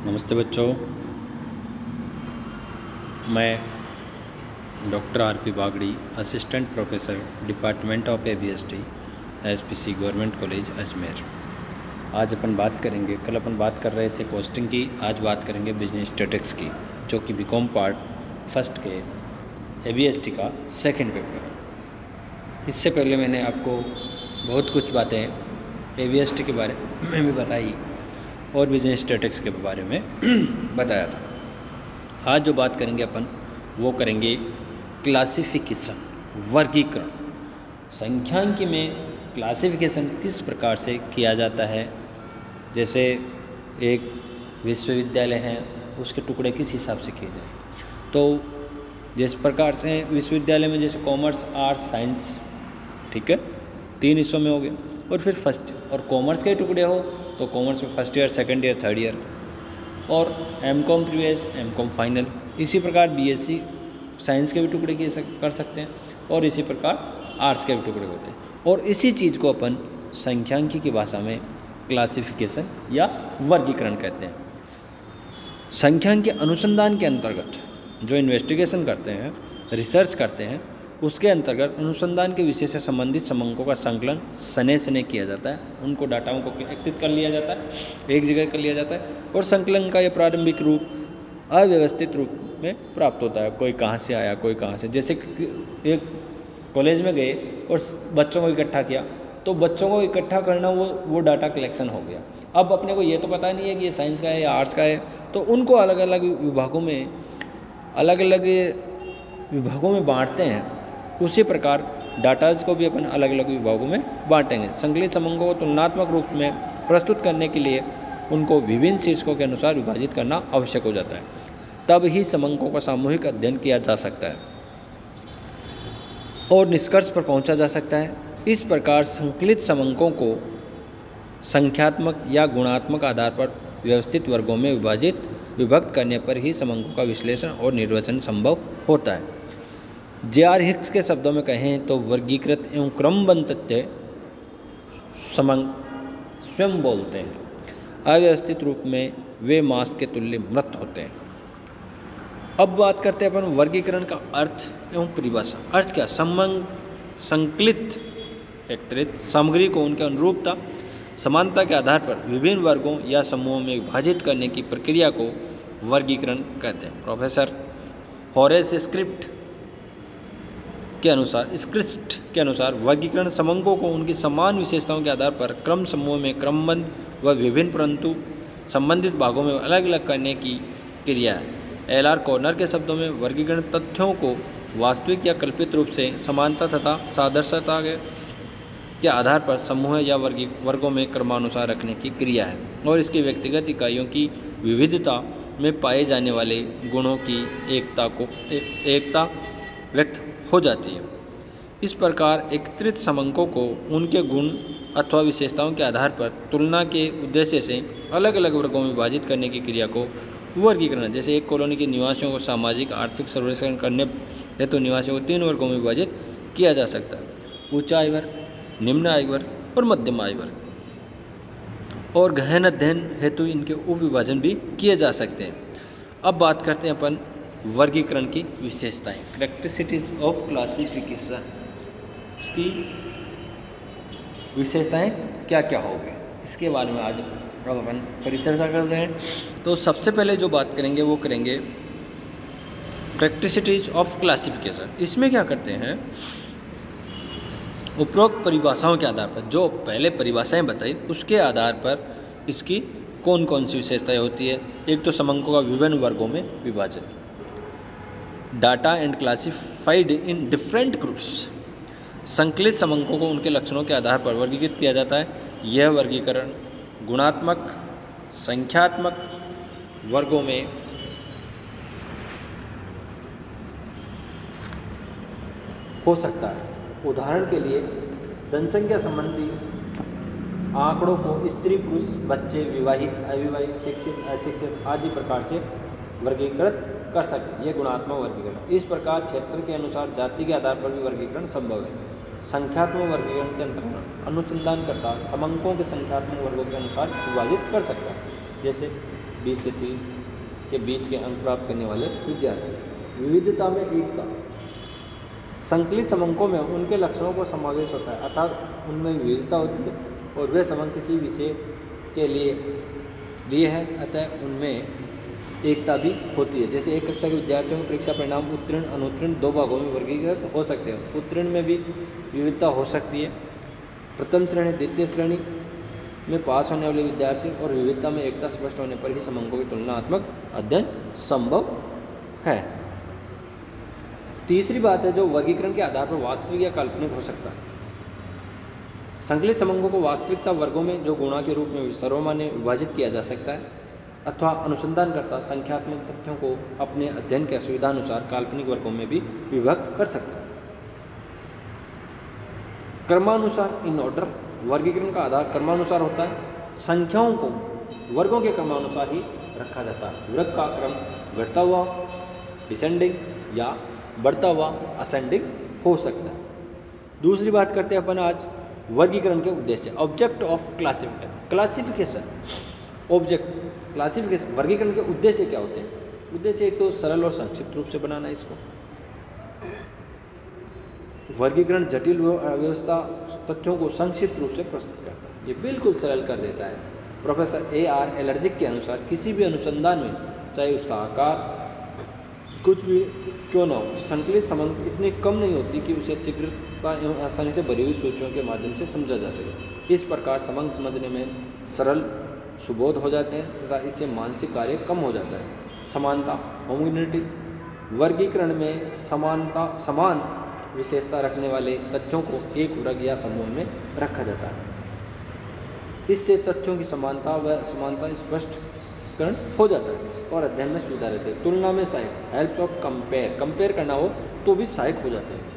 नमस्ते बच्चों, मैं doctor R P. Bagdi, assistant professor department of ABST, SPC government college Ajmer. आज अपन बात करेंगे, कल अपन बात कर रहे थे कॉस्टिंग की, आज बात करेंगे बिजनेस स्टैटिस्टिक्स की, जो कि बीकॉम पार्ट फर्स्ट के एबीएसटी का सेकंड पेपर है। इससे पहले मैंने आपको बहुत कुछ बातें एबीएसटी के बारे में भी बताई और बिजनेस स्टैटिस्टिक्स के बारे में बताया था। आज जो बात करेंगे अपन वो करेंगे क्लासिफिकेशन, वर्गीकरण। संख्यांकी में क्लासिफिकेशन किस प्रकार से किया जाता है। जैसे एक विश्वविद्यालय है, उसके टुकड़े किस हिसाब से किए जाए। तो जिस प्रकार से विश्वविद्यालय में जैसे कॉमर्स, आर्ट्स, साइंस, ठीक है, 3 हिस्सों में हो गया। और फिर फर्स्ट और कॉमर्स के टुकड़े हो तो कॉमर्स में first year, second year, third year, और एमकॉम प्रीवियस, एमकॉम फाइनल। इसी प्रकार बीएससी साइंस के भी टुकड़े कर सकते हैं और इसी प्रकार आर्ट्स के भी टुकड़े होते हैं। और इसी चीज़ को अपन संख्यांकी की भाषा में क्लासिफिकेशन या वर्गीकरण कहते हैं। संख्यांकी अनुसंधान के अंतर्गत जो इन्वेस्टिगेशन करते हैं, रिसर्च करते हैं, उसके अंतर्गत अनुसंधान के विषय से संबंधित समंकों का संकलन सने सने किया जाता है। उनको डाटाओं को एकत्रित कर लिया जाता है, एक जगह कर लिया जाता है, और संकलन का यह प्रारंभिक रूप अव्यवस्थित रूप में प्राप्त होता है। कोई कहाँ से आया, कोई कहाँ से। जैसे एक कॉलेज में गए और बच्चों को इकट्ठा किया, तो बच्चों को इकट्ठा करना वो डाटा कलेक्शन हो गया। अब अपने को ये तो पता नहीं है कि ये साइंस का है या आर्ट्स का है, तो उनको अलग अलग विभागों में बांटते हैं। उसी प्रकार डाटाज को भी अपन अलग अलग विभागों में बांटेंगे। संकलित समंकों को तुलनात्मक रूप में प्रस्तुत करने के लिए उनको विभिन्न शीर्षकों के अनुसार विभाजित करना आवश्यक हो जाता है। तब ही समंकों का सामूहिक अध्ययन किया जा सकता है और निष्कर्ष पर पहुंचा जा सकता है। इस प्रकार संकलित समंकों को संख्यात्मक या गुणात्मक आधार पर व्यवस्थित वर्गों में विभक्त करने पर ही समंकों का विश्लेषण और निर्वचन संभव होता है। जे.आर. हिक्स के शब्दों में कहें तो वर्गीकृत एवं क्रमबद्ध तथ्य समंक स्वयं बोलते हैं। अव्यवस्थित रूप में वे मांस के तुल्य मृत होते हैं। अब बात करते हैं अपन वर्गीकरण का अर्थ एवं परिभाषा। अर्थ क्या? संकलित एकत्रित सामग्री को उनके अनुरूपता समानता के आधार पर विभिन्न वर्गों या समूहों में विभाजित करने की प्रक्रिया को वर्गीकरण कहते हैं। प्रोफेसर हॉरेस स्क्रिप्ट के अनुसार वर्गीकरण समंकों को उनकी समान विशेषताओं के आधार पर क्रम समूह में क्रमबद्ध व विभिन्न परंतु संबंधित भागों में अलग अलग करने की क्रिया है। एल.आर. कॉर्नर के शब्दों में वर्गीकरण तथ्यों को वास्तविक या कल्पित रूप से समानता तथा सादृश्यता के आधार पर समूह या वर्गों में क्रमानुसार रखने की क्रिया है और इसकी व्यक्तिगत इकाइयों की विविधता में पाए जाने वाले गुणों की एकता व्यक्त हो जाती है। इस प्रकार एकत्रित समंकों को उनके गुण अथवा विशेषताओं के आधार पर तुलना के उद्देश्य से अलग अलग वर्गों में विभाजित करने की क्रिया को वर्गीकरण। जैसे एक कॉलोनी के निवासियों को सामाजिक आर्थिक सर्वेक्षण करने हेतु निवासियों को 3 वर्गों में विभाजित किया जा सकता है: उच्च आय वर्ग, निम्न आय वर्ग और मध्यम आय वर्ग। और गहन अध्ययन हेतु इनके उपविभाजन भी किए जा सकते हैं। अब बात करते हैं अपन वर्गीकरण की विशेषताएं, कैरेक्टरिस्टिक्स ऑफ क्लासिफिकेशन। इसकी विशेषताएं क्या क्या होगी, इसके बारे में आज अपन परिचर्चा करते हैं। तो सबसे पहले जो बात करेंगे वो करेंगे कैरेक्टरिस्टिक्स ऑफ क्लासिफिकेशन। इसमें क्या करते हैं, उपरोक्त परिभाषाओं के आधार पर, जो पहले परिभाषाएं बताई उसके आधार पर इसकी कौन कौन सी विशेषताएं होती है। एक तो समंकों का विभिन्न वर्गों में विभाजन, data and classified in different groups. संकलित समंकों को उनके लक्षणों के आधार पर वर्गीकृत किया जाता है। यह वर्गीकरण गुणात्मक, संख्यात्मक वर्गों में हो सकता है। उदाहरण के लिए जनसंख्या संबंधी आंकड़ों को स्त्री, पुरुष, बच्चे, विवाहित, अविवाहित, शिक्षित, अशिक्षित आदि प्रकार से वर्गीकृत कर सकते हैं। यह गुणात्मक वर्गीकरण। इस प्रकार क्षेत्र के अनुसार जाति के आधार पर भी वर्गीकरण संभव है। संख्यात्मक वर्गीकरण के अंतर्गत अनुसंधानकर्ता समंकों के संख्यात्मक वर्गों के अनुसार विभाजित कर सकता है। जैसे 20 से 30 के बीच के अंक प्राप्त करने वाले विद्यार्थी। विविधता में एकता, संकलित समंकों में उनके लक्षणों को समावेश होता है, अर्थात उनमें विविधता होती है और वे समंक किसी विषय के लिए है, अतः उनमें एकता भी होती है। जैसे एक कक्षा के विद्यार्थियों के परीक्षा परिणाम उत्तीर्ण अनुत्तीर्ण 2 भागों में वर्गीकृत हो सकते हैं। उत्तीर्ण में भी विविधता हो सकती है, प्रथम श्रेणी द्वितीय श्रेणी में पास होने वाले विद्यार्थी, और विविधता में एकता स्पष्ट होने पर ही समंकों की तुलनात्मक अध्ययन संभव है। तीसरी बात है जो वर्गीकरण के आधार पर वास्तविक या काल्पनिक हो सकता है। संकलित समंकों को वास्तविकता वर्गों में जो गुणा के रूप में सर्वमान्य विभाजित किया जा सकता है, अथवा अनुसंधानकर्ता संख्यात्मक तथ्यों को अपने अध्ययन के सुविधानुसार काल्पनिक वर्गों में भी विभक्त कर सकता है। क्रमानुसार इन ऑर्डर, वर्गीकरण का आधार क्रमानुसार होता है। संख्याओं को वर्गों के क्रमानुसार ही रखा जाता है। वर्ग का क्रम घटता हुआ डिसेंडिंग या बढ़ता हुआ असेंडिंग हो सकता है। दूसरी बात करते हैं अपन आज वर्गीकरण के उद्देश्य। Object of classification, object classification, वर्गीकरण के उद्देश्य क्या होते हैं? उद्देश्य एक तो सरल और संक्षिप्त रूप से बनाना इसको। वर्गीकरण जटिल व्यवस्था तथ्यों को संक्षिप्त रूप से प्रस्तुत करता है, ये बिल्कुल सरल कर देता है। Professor A.R. एलर्जिक के अनुसार किसी भी अनुसंधान में, चाहे उसका आकार कुछ भी क्यों न हो, संकलित समंक इतनी कम नहीं होती कि उसे शीघ्रता एवं आसानी से भरी हुई सूचियों के माध्यम से समझा जा सके। इस प्रकार समंक समझने में सरल सुबोध हो जाते हैं तथा इससे मानसिक कार्य कम हो जाता है। समानता, होमोजेनिटी, वर्गीकरण में समान विशेषता रखने वाले तथ्यों को एक वर्ग या समूह में रखा जाता है। इससे तथ्यों की समानता व असमानता स्पष्टीकरण हो जाता है और अध्ययन में सुविधा रहती है। तुलना में सहायक, हेल्प्स ऑफ कंपेयर करना हो तो भी सहायक हो जाते हैं।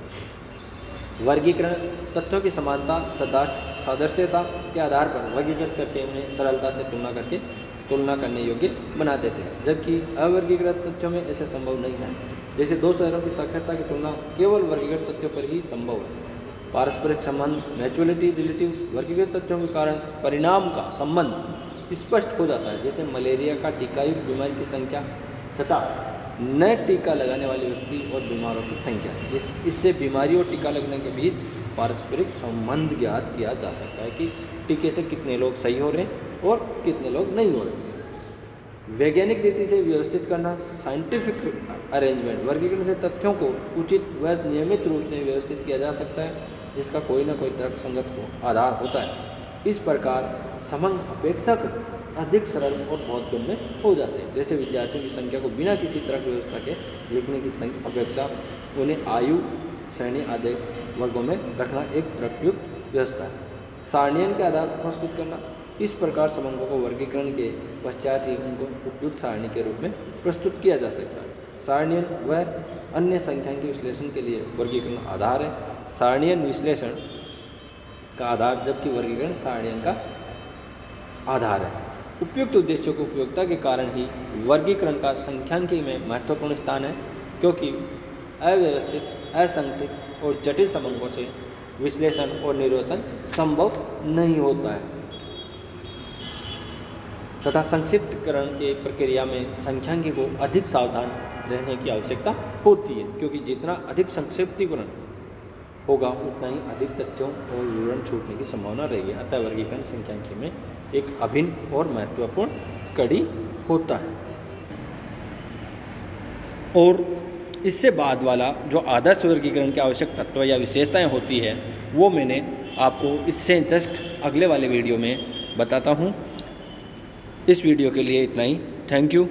वर्गीकरण तथ्यों की समानता सादृश्यता के आधार पर वर्गीकृत करके उन्हें सरलता से तुलना करने योग्य बना देते हैं, जबकि अवर्गीकृत तथ्यों में ऐसे संभव नहीं है। जैसे 2 शहरों की साक्षरता की तुलना केवल वर्गीकृत तथ्यों पर ही संभव है। पारस्परिक संबंध, म्यूचुअलिटी, रिलेटिव, वर्गीकृत तथ्यों के कारण परिणाम का संबंध स्पष्ट हो जाता है। जैसे मलेरिया का टीकायुक्त बीमारी की संख्या तथा नए टीका लगाने वाले व्यक्ति और बीमारों की संख्या, इससे बीमारी और टीका लगने के बीच पारस्परिक संबंध ज्ञात किया जा सकता है कि टीके से कितने लोग सही हो रहे हैं और कितने लोग नहीं हो रहे। वैज्ञानिक रीति से व्यवस्थित करना, साइंटिफिक अरेंजमेंट, वर्गीकरण से तथ्यों को उचित व नियमित रूप से व्यवस्थित किया जा सकता है जिसका कोई न कोई तर्कसंगत आधार होता है। इस प्रकार समंक अपेक्षाकृत अधिक सरल और बहुत गम्य हो जाते हैं। जैसे विद्यार्थियों की संख्या को बिना किसी तर्क व्यवस्था के लिखने की अपेक्षा उन्हें आयु, श्रेणी आदि वर्गों में रखना एक तर्कयुक्त व्यवस्था है। सारणियन के आधार पर प्रस्तुत करना, इस प्रकार समंकों को वर्गीकरण के पश्चात ही उनको उपयुक्त सारणी के रूप में प्रस्तुत किया जा सकता है। सारणियन व अन्य संख्यांकी विश्लेषण के लिए वर्गीकरण आधार है। सारणियन विश्लेषण का आधार, जबकि वर्गीकरण सारणियन का आधार है। उपयुक्त उद्देश्यों को उपयोगिता के कारण ही वर्गीकरण का संख्यांकी में महत्वपूर्ण स्थान है, क्योंकि अव्यवस्थित, असंगठित और जटिल समंकों से विश्लेषण और निर्वचन संभव नहीं होता है तथा संक्षिप्तकरण के प्रक्रिया में संख्यांकी को अधिक सावधान रहने की आवश्यकता होती है, क्योंकि जितना अधिक संक्षिप्तीकरण होगा उतना ही अधिक तथ्यों और विवरण छूटने की संभावना रहेगी। अतः वर्गीकरण संख्यांकी में एक अभिन्न और महत्वपूर्ण कड़ी होता है। और इससे बाद वाला जो आदर्श वर्गीकरण के आवश्यक तत्व या विशेषताएं होती है वो मैंने आपको इससे जस्ट अगले वाले वीडियो में बताता हूँ। इस वीडियो के लिए इतना ही। Thank you.